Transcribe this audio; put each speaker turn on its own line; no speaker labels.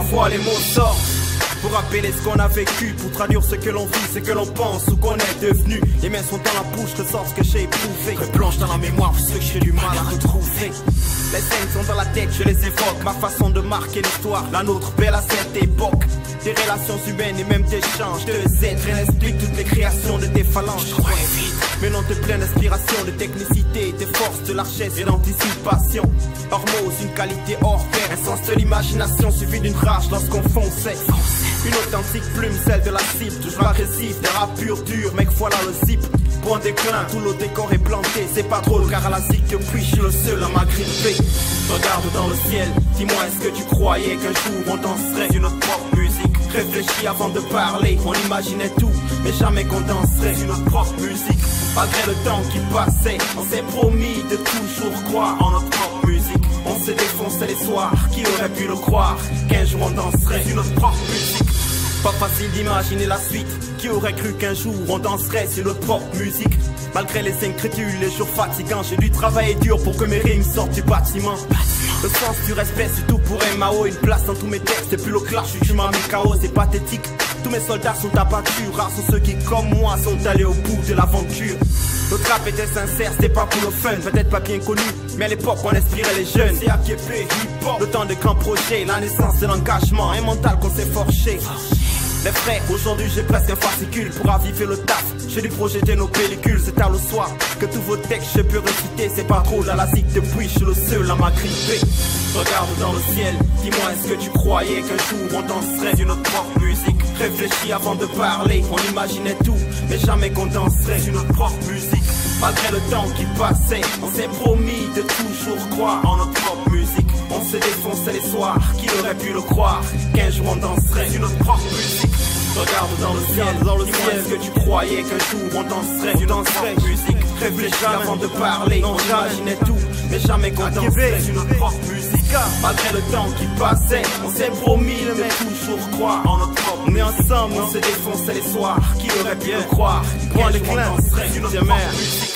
parfois les mots sortent pour rappeler ce qu'on a vécu, pour traduire ce que l'on vit, ce que l'on pense ou qu'on est devenu. Les mains sont dans la bouche, ressort ce que j'ai éprouvé. Replonge dans la mémoire ce que j'ai du mal à retrouver. Les scènes sont dans la tête, je les évoque. Ma façon de marquer l'histoire, la nôtre belle à cette époque. Des relations humaines et même d'échanges de êtres. Elle explique toutes les créations de tes phalanges. Je crois vite, mais non de pleine inspiration, de technicité, des forces, de largesse et d'anticipation. Hors mots, une qualité hors pair, un sens de l'imagination suivi d'une rage lorsqu'on fonçait. Une authentique plume, celle de la cible, toujours agressif, des rap purs durs, mec voilà le zip. Point déclin, tout le décor est planté, c'est pas drôle car à la zik depuis je suis le seul à m'agripper. Regarde dans le ciel, dis-moi est-ce que tu croyais qu'un jour on danserait sur notre propre musique? Réfléchis avant de parler, on imaginait tout, mais jamais qu'on danserait sur notre propre musique. Malgré le temps qui passait, on s'est promis de toujours croire en notre propre musique. On s'est défoncé les soirs, qui aurait pu le croire qu'un jour on danserait sur notre propre musique. Pas facile d'imaginer la suite, qui aurait cru qu'un jour on danserait sur notre propre musique. Malgré les incrédules, les jours fatigants, j'ai dû travailler dur pour que mes rimes sortent du bâtiment. Le sens du respect, surtout pour Mao, une place dans tous mes textes, et puis le clash, je m'en mets KO, c'est pathétique. Tous mes soldats sont abattus, rares sont ceux qui, comme moi, sont allés au bout de l'aventure. Notre rap était sincère, c'était pas pour le fun, peut-être pas bien connu, mais à l'époque on inspirait les jeunes. C'est AKP, hip-hop, le temps de grands projets, la naissance de l'engagement, un mental qu'on s'est forgé. Les frères, aujourd'hui j'ai presque un fascicule pour raviver le taf. J'ai dû projeter nos pellicules, c'est tard le soir que tous vos textes je peux réciter. C'est pas drôle à la zik depuis, je suis le seul à m'agripper. Regarde dans le ciel, dis-moi est-ce que tu croyais qu'un jour on danserait sur notre propre musique? Réfléchis avant de parler, on imaginait tout, mais jamais qu'on danserait sur notre propre musique. Malgré le temps qui passait, on s'est promis de toujours croire en notre propre musique. On s'est défoncé les soirs, qui aurait pu le croire qu'un jour on danserait sur notre propre musique. Regarde dans le ciel, est-ce que tu croyais qu'un jour on danserait sur notre propre musique? Réfléchis avant de parler, on imaginait tout, mais jamais qu'on danserait sur notre propre musique. Malgré le temps qui passait, on s'est promis de toujours croire en notre propre musique. On est ensemble, on s'est défoncé les soirs, qui aurait pu le croire qu'un jour on danserait sur notre propre musique.